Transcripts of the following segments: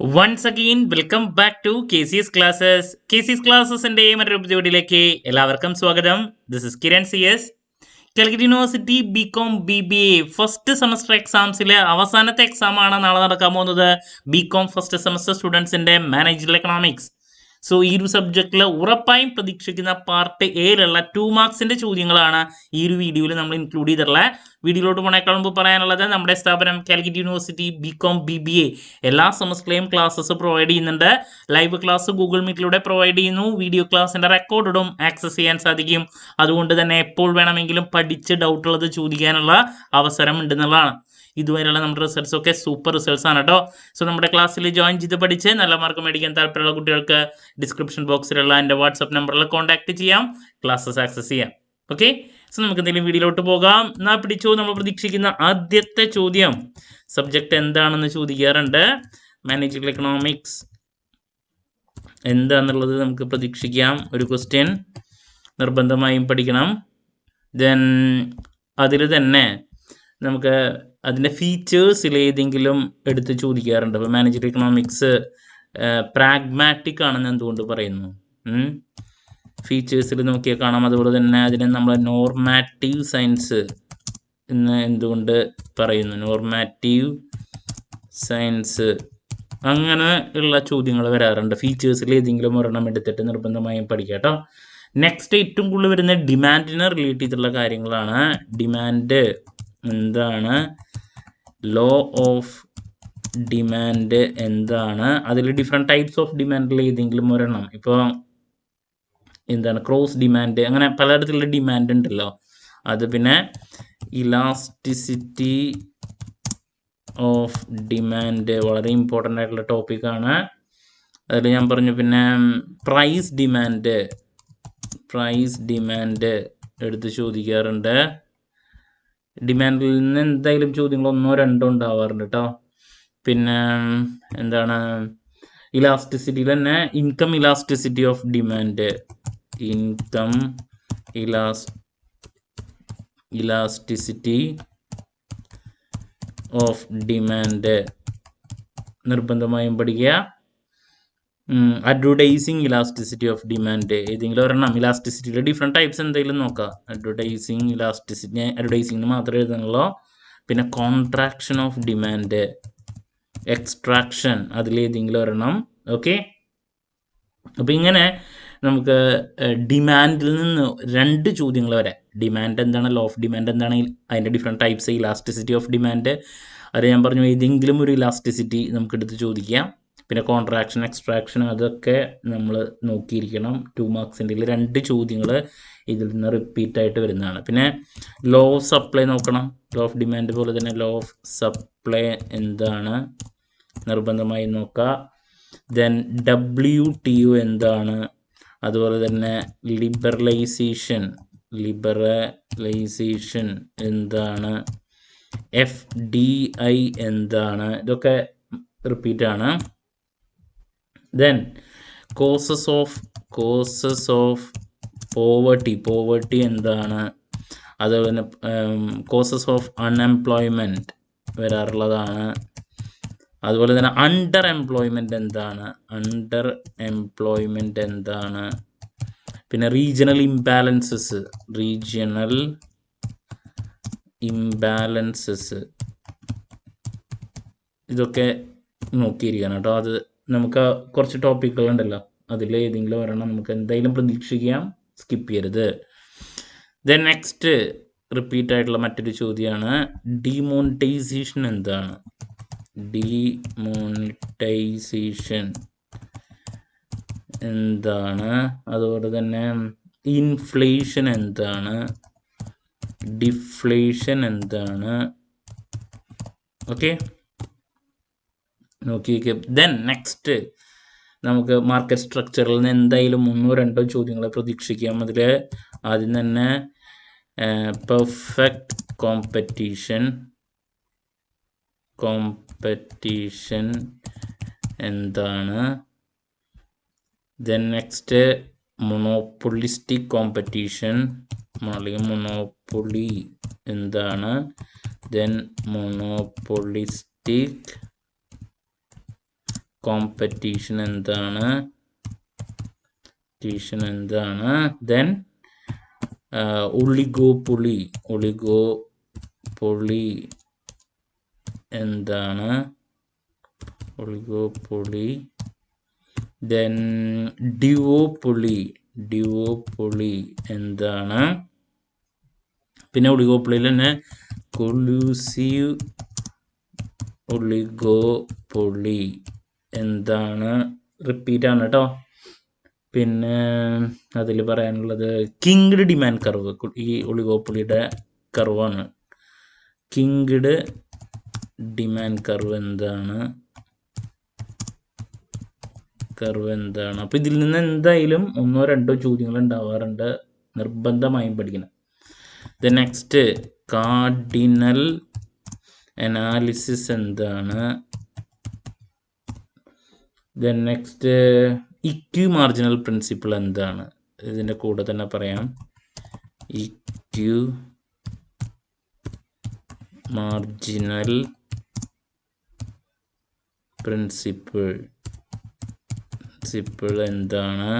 Once again, welcome back to KCS Classes. KCS Classes-ന്റെ മറ്റൊരു എപ്പിസോഡിലേക്ക് എല്ലാവർക്കും സ്വാഗതം. This is Kiran CS. Calicut university BCom BBA first semester എക്സാംസിലെ അവസാനത്തെ എക്സാമാണ് നാളെ നടക്കാൻ പോകുന്നത്. BCom ഫസ്റ്റ് സെമസ്റ്റർ സ്റ്റുഡൻസിൻ്റെ മാനേജ്മെന്റ് എക്കണോമിക്സ്. സോ ഈ ഒരു സബ്ജക്റ്റിൽ ഉറപ്പായും പ്രതീക്ഷിക്കുന്ന പാർട്ട് എയിലുള്ള 2 മാർക്സിൻ്റെ ചോദ്യങ്ങളാണ് ഈ ഒരു വീഡിയോയിൽ നമ്മൾ ഇൻക്ലൂഡ് ചെയ്തിട്ടുള്ളത്. വീഡിയോയിലോട്ട് പോണേക്കാൾ മുമ്പ് പറയാനുള്ളത് നമ്മുടെ സ്ഥാപനം കാലിക്കറ്റ് യൂണിവേഴ്സിറ്റി BCom BBA എല്ലാ സെമസ്റ്ററിലെയും ക്ലാസ്സസ് പ്രൊവൈഡ് ചെയ്യുന്നുണ്ട്. ലൈവ് ക്ലാസ് ഗൂഗിൾ മീറ്റിലൂടെ പ്രൊവൈഡ് ചെയ്യുന്നു. വീഡിയോ ക്ലാസ്സിൻ്റെ റെക്കോർഡും ആക്സസ് ചെയ്യാൻ സാധിക്കും. അതുകൊണ്ട് തന്നെ എപ്പോൾ വേണമെങ്കിലും പഠിച്ച് ഡൗട്ടുള്ളത് ചോദിക്കാനുള്ള അവസരം ഉണ്ടെന്നുള്ളതാണ്. ഇതുവരെയുള്ള നമ്മുടെ റിസൾട്ട്സ് ഒക്കെ സൂപ്പർ റിസൾട്ട്സ് ആണ് കേട്ടോ. സോ നമ്മുടെ ക്ലാസ്സിൽ ജോയിൻ ചെയ്ത് പഠിച്ച് നല്ല മാർക്ക് മേടിക്കാൻ താല്പര്യമുള്ള കുട്ടികൾക്ക് ഡിസ്ക്രിപ്ഷൻ ബോക്സിലുള്ള എൻ്റെ വാട്സപ്പ് നമ്പറിൽ കോൺടാക്ട് ചെയ്യാം, ക്ലാസ്സസ് ആക്സസ് ചെയ്യാം. ഓക്കെ, സോ നമുക്ക് എന്തെങ്കിലും വീഡിയോയിലോട്ട് പോകാം. എന്നാൽ പിടിച്ചോ, നമ്മൾ പ്രതീക്ഷിക്കുന്ന ആദ്യത്തെ ചോദ്യം സബ്ജക്റ്റ് എന്താണെന്ന് ചോദിക്കാറുണ്ട്. മാനേജ്മെന്റ് എക്കണോമിക്സ് എന്താണെന്നുള്ളത് നമുക്ക് പ്രതീക്ഷിക്കാം. ഒരു ക്വസ്റ്റ്യൻ നിർബന്ധമായും പഠിക്കണം. ദെൻ അതിൽ തന്നെ നമുക്ക് അതിൻ്റെ ഫീച്ചേഴ്സിൽ ഏതെങ്കിലും എടുത്ത് ചോദിക്കാറുണ്ട്. അപ്പോൾ മാനേജ്മെന്റ് എക്കണോമിക്സ് പ്രാഗ്മാറ്റിക് ആണെന്ന് എന്തുകൊണ്ട് പറയുന്നു? ഫീച്ചേഴ്സിൽ നോക്കിയാൽ കാണാം. അതുപോലെ തന്നെ അതിനെ നമ്മൾ നോർമാറ്റീവ് സയൻസ് എന്ന് എന്തുകൊണ്ട് പറയുന്നു? നോർമാറ്റീവ് സയൻസ് അങ്ങനെ ഉള്ള ചോദ്യങ്ങൾ വരാറുണ്ട്. ഫീച്ചേഴ്സിൽ ഏതെങ്കിലും ഒരെണ്ണം എടുത്തിട്ട് നിർബന്ധമായും പഠിക്കാം കേട്ടോ. നെക്സ്റ്റ് ഏറ്റവും കൂടുതൽ വരുന്ന ഡിമാൻഡിനെ റിലേറ്റ് ചെയ്തിട്ടുള്ള കാര്യങ്ങളാണ്. ഡിമാൻഡ് എന്താണ്? ലോ ഓഫ് ഡിമാൻഡ് എന്താണ്? അതിൽ ഡിഫറെൻറ്റ് ടൈപ്സ് ഓഫ് ഡിമാൻഡിൽ ഏതെങ്കിലും ഒരെണ്ണം, ഇപ്പോൾ എന്താണ് ക്രോസ് ഡിമാൻഡ്, അങ്ങനെ പലതരത്തിലുള്ള ഡിമാൻഡ് ഉണ്ടല്ലോ. അത് പിന്നെ ഇലാസ്റ്റിസിറ്റി ഓഫ് ഡിമാൻഡ് വളരെ ഇമ്പോർട്ടൻ്റ് ആയിട്ടുള്ള ടോപ്പിക്കാണ്. അതിൽ ഞാൻ പറഞ്ഞു. പിന്നെ പ്രൈസ് ഡിമാൻഡ് എടുത്ത് ചോദിക്കാറുണ്ട്. ഡിമാൻഡിൽ നിന്ന് എന്തായാലും ചോദ്യങ്ങൾ 1 or 2 ഉണ്ടാവാറുണ്ട് കേട്ടോ. പിന്നെ എന്താണ് ഇലാസ്റ്റിസിറ്റിയിൽ തന്നെ income elasticity of demand, elasticity of demand നിർബന്ധമായും പഠിക്കുക. അഡ്വർടൈസിങ് ഇലാസ്റ്റിസിറ്റി ഓഫ് ഡിമാൻഡ് ഏതെങ്കിലും ഒരെണ്ണം. ഇലാസ്റ്റിസിറ്റിയുടെ ഡിഫറെൻറ്റ് ടൈപ്സ് എന്തെങ്കിലും നോക്കാം. അഡ്വർടൈസിങ്ങിന് മാത്രമേ എഴുതാനുള്ളൂ. പിന്നെ കോൺട്രാക്ഷൻ ഓഫ് ഡിമാൻഡ്, എക്സ്ട്രാക്ഷൻ, അതിലേതെങ്കിലും ഒരെണ്ണം. ഓക്കെ, അപ്പോൾ ഇങ്ങനെ നമുക്ക് ഡിമാൻഡിൽ നിന്ന് 2 ചോദ്യങ്ങൾ വരെ. ഡിമാൻഡ് എന്താണ്, ലോ ഓഫ് ഡിമാൻഡ് എന്താണ്, അതിൻ്റെ different types, elasticity of demand, അത് ഞാൻ പറഞ്ഞു ഏതെങ്കിലും ഒരു ഇലാസ്റ്റിസിറ്റി നമുക്കെടുത്ത് ചോദിക്കാം. പിന്നെ കോൺട്രാക്ഷൻ, എക്സ്ട്രാക്ഷൻ, അതൊക്കെ നമ്മൾ നോക്കിയിരിക്കണം. 2 മാർക്സിൻ്റെ 2 ചോദ്യങ്ങൾ ഇതിൽ നിന്ന് റിപ്പീറ്റായിട്ട് വരുന്നതാണ്. പിന്നെ ലോ ഓഫ് സപ്ലൈ നോക്കണം. ലോ ഓഫ് ഡിമാൻഡ് പോലെ തന്നെ ലോ ഓഫ് സപ്ലൈ എന്താണ് നിർബന്ധമായി നോക്കുക. ദെൻ WTO എന്താണ്, അതുപോലെ തന്നെ ലിബറലൈസേഷൻ എന്താണ്, FDI എന്താണ്, ഇതൊക്കെ റിപ്പീറ്റാണ്. ദെൻ കോസസ് ഓഫ് പോവർട്ടി എന്താണ്, അതുപോലെ തന്നെ കോസസ് ഓഫ് അൺഎംപ്ലോയ്മെൻറ്റ് വരാറുള്ളതാണ്. അതുപോലെ തന്നെ അണ്ടർ എംപ്ലോയ്മെൻറ്റ് എന്താണ്, പിന്നെ റീജിയണൽ ഇംബാലൻസസ് ഇതൊക്കെ നോക്കിയിരിക്കണം കേട്ടോ. അത് നമുക്ക് കുറച്ച് ടോപ്പിക്കുകളുണ്ടല്ലോ, അതിൽ ഏതെങ്കിലും ഒരെണ്ണം നമുക്ക് എന്തായാലും പ്രതീക്ഷിക്കാം, സ്കിപ്പ് ചെയ്യരുത്. ദെൻ നെക്സ്റ്റ് റിപ്പീറ്റ് ആയിട്ടുള്ള മറ്റൊരു ചോദ്യമാണ് ഡിമോണിറ്റൈസേഷൻ എന്താണ്, അതുപോലെ തന്നെ ഇൻഫ്ലേഷൻ എന്താണ്, ഡിഫ്ലേഷൻ എന്താണ്. ഓക്കെ, നോക്കിയിരിക്കുക. ദെൻ നെക്സ്റ്റ് നമുക്ക് മാർക്കറ്റ് സ്ട്രക്ചറിൽ നിന്ന് എന്തായാലും 1 or 2 ചോദ്യങ്ങളെ പ്രതീക്ഷിക്കാം. അതിൽ ആദ്യം തന്നെ പെർഫെക്റ്റ് കോമ്പറ്റീഷൻ എന്താണ്. ദെൻ നെക്സ്റ്റ് മൊണോപ്പൊളിസ്റ്റിക് കോമ്പറ്റീഷൻ അല്ലെങ്കിൽ മൊണോപ്പൊളി എന്താണ്. ദെൻ മൊണോപ്പൊളിസ്റ്റിക് കോമ്പറ്റീഷൻ എന്താണ്, ദെൻ ഒളിഗോപ്പൊളി എന്താണ്, ദെൻ ഡ്യുവോപ്പൊളി എന്താണ്, പിന്നെ ഒളിഗോപ്പൊളിയിൽ തന്നെ കൊലൂസീവ് ഒളിഗോപ്പൊളി എന്താണ്, റിപ്പീറ്റ് ആണ് കേട്ടോ. പിന്നെ അതിൽ പറയാനുള്ളത് കിങ്ഡ് ഡിമാൻഡ് കർവ്, ഈ ഒളിഗോപ്പൊളിയുടെ കർവാണ്. കിങ്ഡ് ഡിമാൻഡ് കർവ് എന്താണ്, അപ്പോൾ ഇതിൽ നിന്ന് എന്തായാലും 1-2 ചോദ്യങ്ങൾ ഉണ്ടാവാറുണ്ട്, നിർബന്ധമായും പഠിക്കണം. ദെൻ നെക്സ്റ്റ് കാർഡിനൽ അനാലിസിസ് എന്താണ്, then next EQ marginal principle എന്താണ്, ഇതിൻ്റെ കൂടെ തന്നെ പറയാം. ഇക്യു മാർജിനൽ പ്രിൻസിപ്പിൾ എന്താണ്.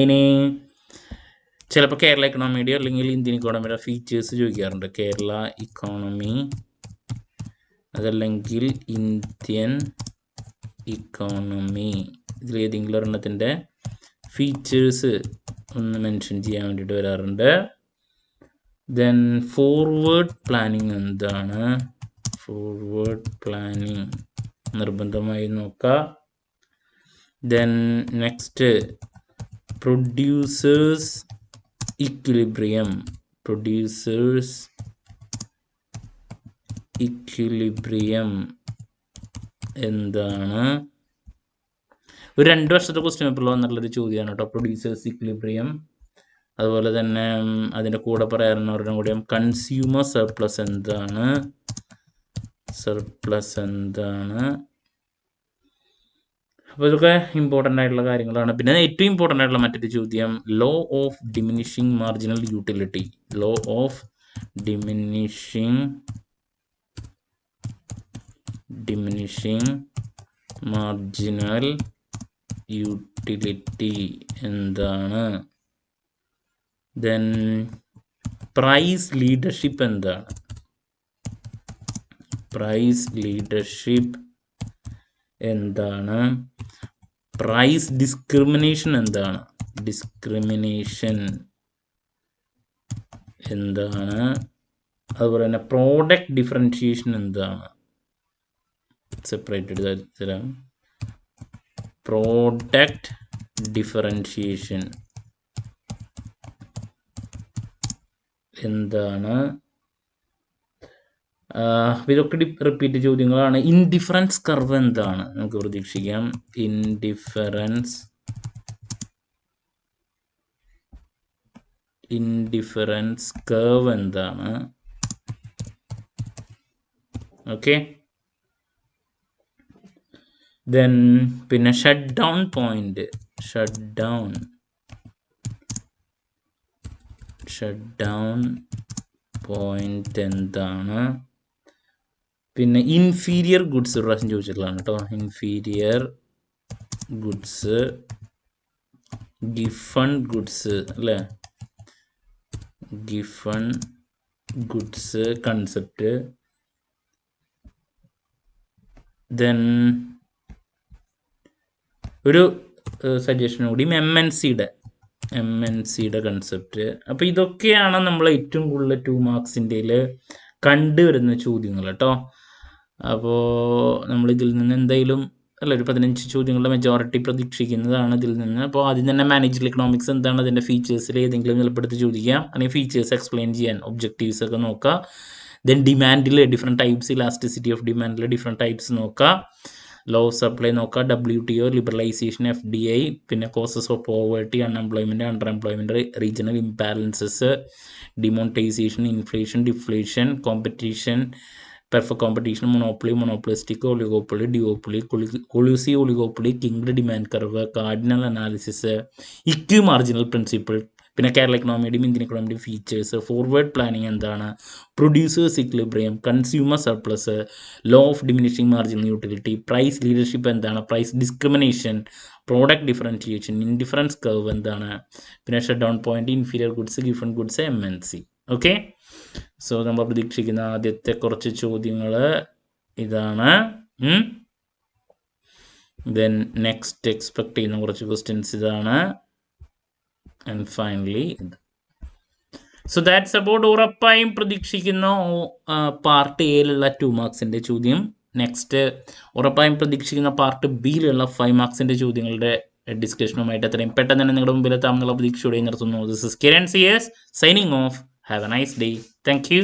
ഇനി ചിലപ്പോൾ കേരള ഇക്കണോമിയുടെയോ അല്ലെങ്കിൽ ഇന്ത്യൻ ഇക്കോണമിയുടെ ഫീച്ചേഴ്സ് ചോദിക്കാറുണ്ട്. കേരള ഇക്കോണമി അതല്ലെങ്കിൽ ഇന്ത്യൻ ഇക്കോണമി, ഇതിലേതെങ്കിലും ഒരെണ്ണത്തിൻ്റെ ഫീച്ചേഴ്സ് ഒന്ന് മെൻഷൻ ചെയ്യാൻ വേണ്ടിയിട്ട് വരാറുണ്ട്. ദെൻ ഫോർവേഡ് പ്ലാനിങ് എന്താണ്, നിർബന്ധമായി നോക്കുക. ദെൻ നെക്സ്റ്റ് പ്രൊഡ്യൂസേഴ്സ് ഇക്വിലിബ്രിയം എന്താണ്, ഒരു 2 വർഷത്തെ ക്വസ്റ്റ്യൻ പേപ്പറിൽ വന്നിട്ടുള്ളൊരു ചോദ്യമാണ് കേട്ടോ പ്രൊഡ്യൂസേഴ്സ് ഇക്വിലിബ്രിയം. അതുപോലെ തന്നെ അതിൻ്റെ കൂടെ പറയാറുള്ളവരുടെ കൂടെ കൺസ്യൂമർ സർപ്ലസ് എന്താണ്, അപ്പോൾ ഇതൊക്കെ ഇമ്പോർട്ടൻ്റ് ആയിട്ടുള്ള കാര്യങ്ങളാണ്. പിന്നെ ഏറ്റവും ഇമ്പോർട്ടൻ്റ് ആയിട്ടുള്ള മറ്റൊരു ചോദ്യം law of diminishing marginal utility, marginal utility എന്താണ്. ദെൻ പ്രൈസ് ലീഡർഷിപ്പ് എന്താണ്, പ്രൈസ് ഡിസ്ക്രിമിനേഷൻ എന്താണ്, അതുപോലെ തന്നെ പ്രോഡക്റ്റ് ഡിഫറൻഷിയേഷൻ എന്താണ്, സെപ്പറേറ്റഡ് തരാം. പ്രോഡക്റ്റ് ഡിഫറൻഷിയേഷൻ എന്താണ്. ഇതൊക്കെ റിപ്പീറ്റ് ചോദ്യങ്ങളാണ്. ഇൻഡിഫറൻസ് കർവ് എന്താണ്, നമുക്ക് പ്രതീക്ഷിക്കാം. ഇൻഡിഫറൻസ് കർവ് എന്താണ്. ഓക്കെ. ദെൻ പിന്നെ ഷട്ട് ഡൗൺ പോയിന്റ് എന്താണ്. പിന്നെ ഇൻഫീരിയർ ഗുഡ്സ് ഒരു പ്രാവശ്യം ചോദിച്ചിട്ടുള്ളതാണ് കേട്ടോ. ഇൻഫീരിയർ ഗുഡ്സ്, ഗിഫൺ ഗുഡ്സ് അല്ലേ, ഗിഫൺ ഗുഡ്സ് കൺസെപ്റ്റ്. ദെൻ ഒരു സജഷൻ കൂടി എം എൻ സിയുടെ കൺസെപ്റ്റ്. അപ്പോൾ ഇതൊക്കെയാണ് നമ്മൾ ഏറ്റവും കൂടുതൽ 2 മാർക്സിൻ്റെയിൽ കണ്ടുവരുന്ന ചോദ്യങ്ങൾ കേട്ടോ. അപ്പോൾ നമ്മളിതിൽ നിന്ന് എന്തായാലും ഒരു 15 ചോദ്യങ്ങളുടെ മെജോറിറ്റി പ്രതീക്ഷിക്കുന്നതാണ് ഇതിൽ നിന്ന്. അപ്പോൾ ആദ്യം തന്നെ മാനേജറൽ ഇക്കണോമിക്സ് എന്താണ്, അതിൻ്റെ ഫീച്ചേഴ്സിൽ ഏതെങ്കിലും നിലപ്പെടുത്തി ചോദിക്കാം, അല്ലെങ്കിൽ ഫീച്ചേഴ്സ് എക്സ്പ്ലെയിൻ ചെയ്യാൻ ഒബ്ജക്റ്റീവ്സ് ഒക്കെ നോക്കുക. ദെൻ ഡിമാൻഡിൽ ഡിഫറെൻറ്റ് ടൈപ്സ്, ഇലാസ്റ്റിസിറ്റി ഓഫ് ഡിമാൻഡിൽ ഡിഫറെൻറ്റ് ടൈപ്സ് നോക്കുക. ലോ ഓഫ് സപ്ലൈ നോക്കുക, WTO, ലിബറലൈസേഷൻ, FDI, പിന്നെ causes of poverty, unemployment, underemployment, regional imbalances, demonetisation, inflation, deflation, competition, perfect competition, monopolistic, oligopoly, duopoly, collusive oligopoly, kinked demand curve, cardinal analysis, equi marginal principle, പിന്നെ കേരള ഇക്കണോമിയുടെയും Indian ഇക്കണോമിയുടെയും features, forward planning എന്താണ്, producers equilibrium, consumer surplus, law of diminishing marginal utility, price leadership എന്താണ്, price discrimination, product differentiation, indifference curve എന്താണ്, പിന്നെ shut down point, inferior goods, Giffen goods, MNC. Okay, so നമ്മൾ പ്രതീക്ഷിക്കുന്ന ആദ്യത്തെ കുറച്ച് ചോദ്യങ്ങൾ ഇതാണ്. ദെൻ നെക്സ്റ്റ് എക്സ്പെക്ട് ചെയ്യുന്ന കുറച്ച് ക്വസ്റ്റ്യൻസ് ഇതാണ്. And finally so that's about ഉറപ്പായും പ്രതീക്ഷിക്കുന്ന പാർട്ട് എയിലുള്ള 2 മാർക്സിൻ്റെ ചോദ്യം. നെക്സ്റ്റ് ഉറപ്പായും പ്രതീക്ഷിക്കുന്ന പാർട്ട് ബിയിലുള്ള 5 മാർക്സിൻ്റെ ചോദ്യങ്ങളുടെ ഡിസ്കഷനുമായിട്ട് എത്രയും പെട്ടെന്ന് തന്നെ നിങ്ങളുടെ മുമ്പിലെത്താമെന്നുള്ള പ്രതീക്ഷയോടെ നിർത്തുന്നു. This is Kiran CS signing off. Have a nice day. Thank U.